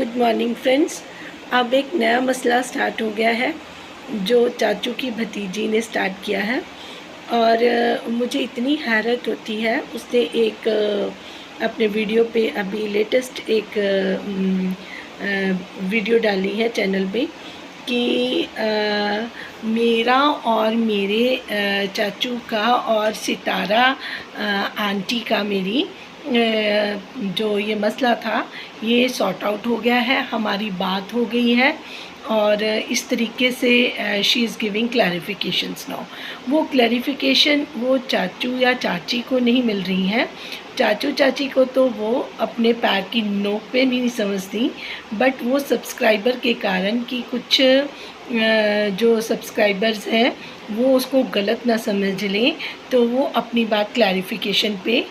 Good morning friends. अब एक नया मसला स्टार्ट हो गया है जो चाचू की भतीजी ने स्टार्ट किया है और मुझे इतनी हैरत होती है। उसने एक अपने वीडियो पे अभी लेटेस्ट एक वीडियो डाली है चैनल पे कि मेरा और मेरे चाचू का और सितारा आंटी का मेरी जो ये मसला था ये सॉर्ट आउट हो गया है, हमारी बात हो गई है और इस तरीके से she is giving clarifications now. वो क्लैरिफिकेशन वो चाचू या चाची को नहीं मिल रही हैं। चाचू चाची को तो वो अपने पैर की नोक पे नहीं समझती, बट वो सब्सक्राइबर के कारण कि कुछ जो सब्सक्राइबर्स हैं वो उसको गलत ना समझ लें, तो वो अपनी बात क्लैरिफिकेशन पे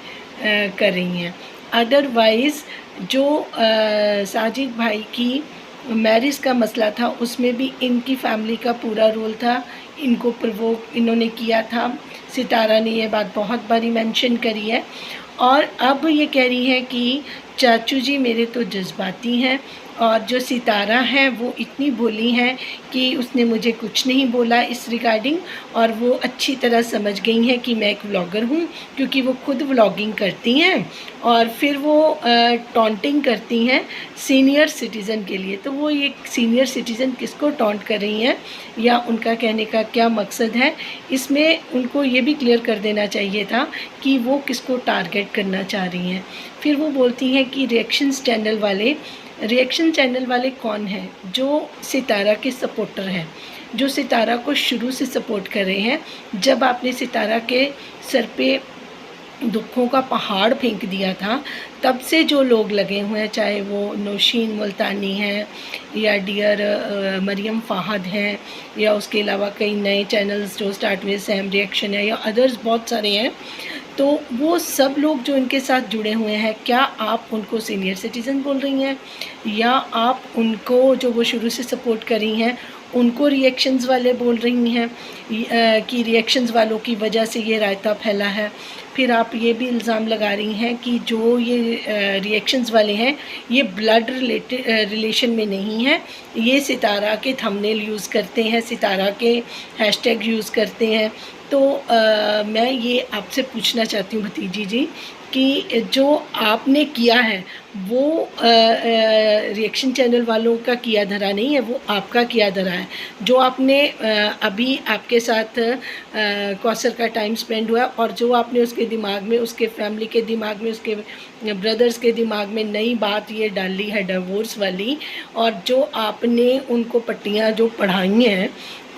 कर रही हैं। अदरवाइज़ जो साजिद भाई की मैरिज का मसला था उसमें भी इनकी फैमिली का पूरा रोल था। इनको प्रोवोक इन्होंने किया था। सितारा ने ये बात बहुत बारी मेंशन करी है और अब ये कह रही हैं कि चाचू जी मेरे तो जज्बाती हैं और जो सितारा है वो इतनी भोली हैं कि उसने मुझे कुछ नहीं बोला इस रिगार्डिंग, और वो अच्छी तरह समझ गई हैं कि मैं एक व्लॉगर हूँ, क्योंकि वो खुद व्लॉगिंग करती हैं और फिर वो टॉन्टिंग करती हैं सीनियर सिटीज़न के लिए। तो वो ये सीनियर सिटीज़न किसको टॉन्ट कर रही हैं या उनका कहने का क्या मकसद है, इसमें उनको ये भी क्लियर कर देना चाहिए था कि वो किसको टारगेट करना चाह रही हैं। फिर वो बोलती हैं कि रिएक्शन चैनल वाले कौन हैं? जो सितारा के सपोर्टर हैं, जो सितारा को शुरू से सपोर्ट कर रहे हैं। जब आपने सितारा के सर पे दुखों का पहाड़ फेंक दिया था तब से जो लोग लगे हुए हैं, चाहे वो नौशीन मुल्तानी हैं या डियर मरियम फ़ाहद हैं या उसके अलावा कई नए चैनल्स जो स्टार्ट हुए, सैम रिएक्शन है या अदर्स बहुत सारे हैं, तो वो सब लोग जो इनके साथ जुड़े हुए हैं, क्या आप उनको सीनियर सिटीज़न बोल रही हैं या आप उनको जो वो शुरू से सपोर्ट कर रही हैं उनको रिएक्शंस वाले बोल रही हैं कि रिएक्शंस वालों की वजह से ये रायता फैला है? फिर आप ये भी इल्ज़ाम लगा रही हैं कि जो ये रिएक्शंस वाले हैं ये ब्लड रिलेशन में नहीं है, ये सितारा के थंबनेल यूज़ करते हैं, सितारा के हैशटैग यूज़ करते हैं। तो मैं ये आपसे पूछना चाहती हूँ भतीजी जी कि जो आपने किया है वो रिएक्शन चैनल वालों का किया धरा नहीं है, वो आपका किया धरा है। जो आपने अभी आपके साथ कौसर का टाइम स्पेंड हुआ और जो आपने उसके दिमाग में, उसके फैमिली के दिमाग में, उसके ब्रदर्स के दिमाग में नई बात ये डाली है डिवोर्स वाली, और जो आपने उनको पट्टियाँ जो पढ़ाई हैं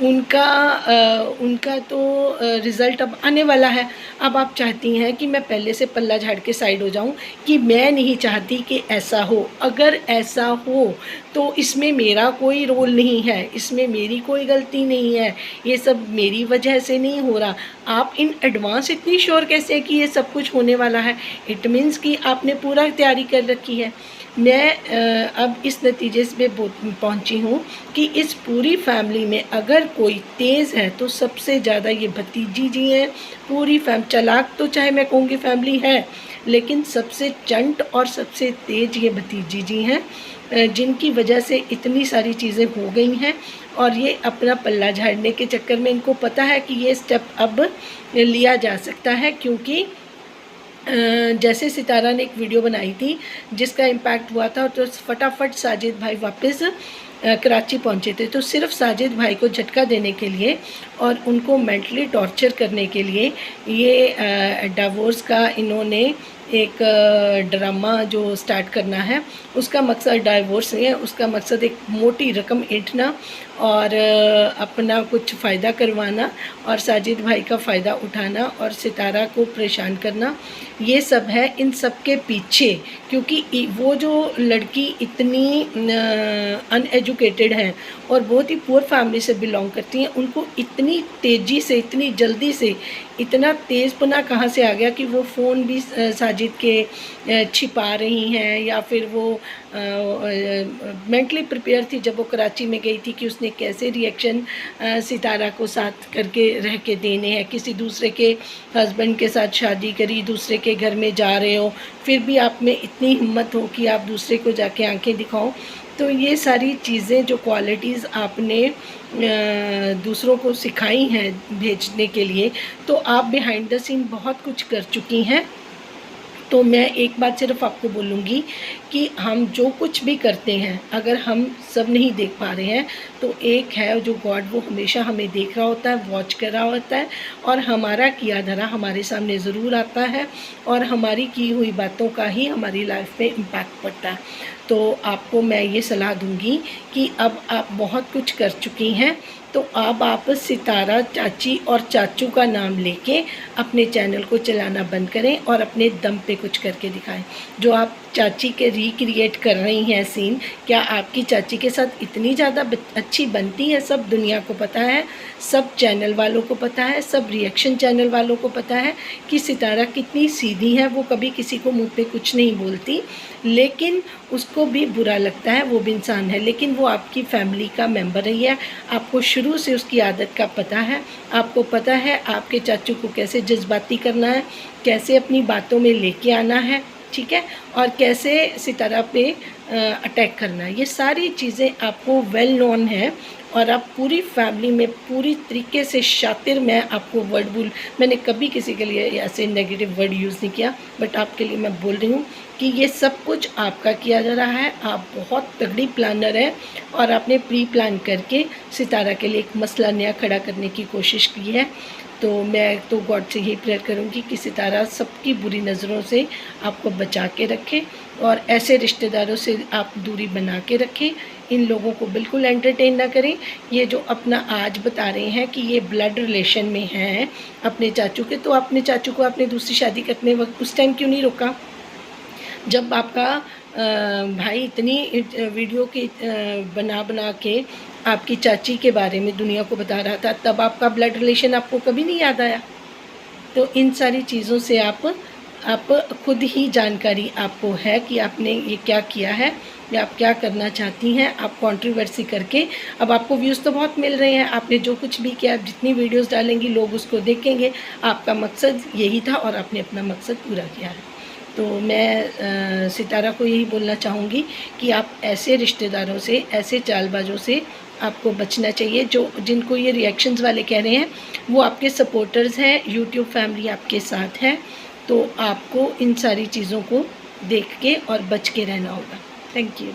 उनका तो रिज़ल्ट अब आने वाला है। अब आप चाहती हैं कि मैं पहले से पल्ला झाड़ के साइड हो जाऊं कि मैं नहीं चाहती कि ऐसा हो। अगर ऐसा हो तो इसमें मेरा कोई रोल नहीं है, इसमें मेरी कोई गलती नहीं है, ये सब मेरी वजह से नहीं हो रहा। आप इन एडवांस इतनी श्योर कैसे कि ये सब कुछ होने वाला है? इट मीन्स कि आपने पूरा तैयारी कर रखी है। मैं अब इस नतीजे पे पहुंची हूँ कि इस पूरी फैमिली में अगर कोई तेज़ है तो सबसे ज़्यादा ये भतीजी जी हैं। पूरी चलाक तो चाहे मैं कहूँगी फैमिली है, लेकिन सबसे चंट और सबसे तेज़ ये भतीजी जी हैं, जिनकी वजह से इतनी सारी चीज़ें हो गई हैं। और ये अपना पल्ला झाड़ने के चक्कर में इनको पता है कि ये स्टेप अब लिया जा सकता है, क्योंकि जैसे सितारा ने एक वीडियो बनाई थी जिसका इम्पैक्ट हुआ था, तो फटाफट साजिद भाई वापस कराची पहुंचे थे। तो सिर्फ साजिद भाई को झटका देने के लिए और उनको मेंटली टॉर्चर करने के लिए ये डिवोर्स का इन्होंने एक ड्रामा जो स्टार्ट करना है, उसका मकसद डिवोर्स नहीं है, उसका मकसद एक मोटी रकम ऐंठना और अपना कुछ फ़ायदा करवाना और साजिद भाई का फ़ायदा उठाना और सितारा को परेशान करना, ये सब है इन सब के पीछे। क्योंकि वो जो लड़की इतनी अनएजुकेटेड है और बहुत ही पुअर फैमिली से बिलोंग करती हैं, उनको इतनी तेज़ी से, इतनी जल्दी से, इतना तेज़पना कहाँ से आ गया कि वो फ़ोन भी साजिद माजिद के छिपा रही हैं, या फिर वो मेंटली प्रिपेयर थी जब वो कराची में गई थी कि उसने कैसे रिएक्शन सितारा को साथ करके रह के देने हैं। किसी दूसरे के हस्बैंड के साथ शादी करी, दूसरे के घर में जा रहे हो, फिर भी आप में इतनी हिम्मत हो कि आप दूसरे को जाके आंखें दिखाओ। तो ये सारी चीज़ें जो क्वालिटीज़ आपने दूसरों को सिखाई हैं भेजने के लिए, तो आप बिहाइंड द सीन बहुत कुछ कर चुकी हैं। तो मैं एक बात सिर्फ आपको बोलूँगी कि हम जो कुछ भी करते हैं, अगर हम सब नहीं देख पा रहे हैं, तो एक है जो गॉड, वो हमेशा हमें देख रहा होता है, वॉच कर रहा होता है, और हमारा किया धरा हमारे सामने ज़रूर आता है, और हमारी की हुई बातों का ही हमारी लाइफ में इम्पैक्ट पड़ता है। तो आपको मैं ये सलाह दूँगी कि अब आप बहुत कुछ कर चुकी हैं, तो अब आप सितारा चाची और चाचू का नाम लेके अपने चैनल को चलाना बंद करें और अपने दम पे कुछ करके दिखाएं। जो आप चाची के रिक्रिएट कर रही हैं सीन, क्या आपकी चाची के साथ इतनी ज़्यादा अच्छी बनती है? सब दुनिया को पता है, सब चैनल वालों को पता है, सब रिएक्शन चैनल वालों को पता है कि सितारा कितनी सीधी है। वो कभी किसी को मुँह पे कुछ नहीं बोलती, लेकिन उसको भी बुरा लगता है, वो भी इंसान है। लेकिन वो आपकी फैमिली का मेंबर रही है, आपको शुरू से उसकी आदत का पता है। आपको पता है आपके चाचू को कैसे जज्बाती करना है, कैसे अपनी बातों में लेके आना है, ठीक है, और कैसे सितारा पे अटैक करना है। ये सारी चीज़ें आपको वेल नोन है, और आप पूरी फैमिली में पूरी तरीके से शातिर। मैं आपको मैंने कभी किसी के लिए ऐसे नेगेटिव वर्ड यूज़ नहीं किया, बट आपके लिए मैं बोल रही हूँ कि ये सब कुछ आपका किया जा रहा है। आप बहुत तगड़ी प्लानर हैं, और आपने प्री प्लान करके सितारा के लिए एक मसला नया खड़ा करने की कोशिश की है। तो मैं तो गॉड से यही प्रेयर करूँगी कि सितारा सबकी बुरी नज़रों से आपको बचा के रखे, और ऐसे रिश्तेदारों से आप दूरी बना के रखें। इन लोगों को बिल्कुल एंटरटेन ना करें। ये जो अपना आज बता रहे हैं कि ये ब्लड रिलेशन में हैं अपने चाचू के, तो अपने चाचू को आपने दूसरी शादी करने वक्त उस टाइम क्यों नहीं रोका? जब आपका भाई इतनी वीडियो की बना के आपकी चाची के बारे में दुनिया को बता रहा था, तब आपका ब्लड रिलेशन आपको कभी नहीं याद आया? तो इन सारी चीज़ों से आप खुद ही जानकारी आपको है कि आपने ये क्या किया है या आप क्या करना चाहती हैं। आप कंट्रोवर्सी करके, अब आपको व्यूज़ तो बहुत मिल रहे हैं, आपने जो कुछ भी किया, जितनी वीडियोस डालेंगी लोग उसको देखेंगे। आपका मकसद यही था और आपने अपना मकसद पूरा किया है। तो मैं सितारा को यही बोलना चाहूँगी कि आप ऐसे रिश्तेदारों से, ऐसे चालबाजों से आपको बचना चाहिए। जो जिनको ये रिएक्शंस वाले कह रहे हैं, वो आपके सपोर्टर्स हैं, यूट्यूब फैमिली आपके साथ है। तो आपको इन सारी चीज़ों को देख के और बच के रहना होगा। Thank you.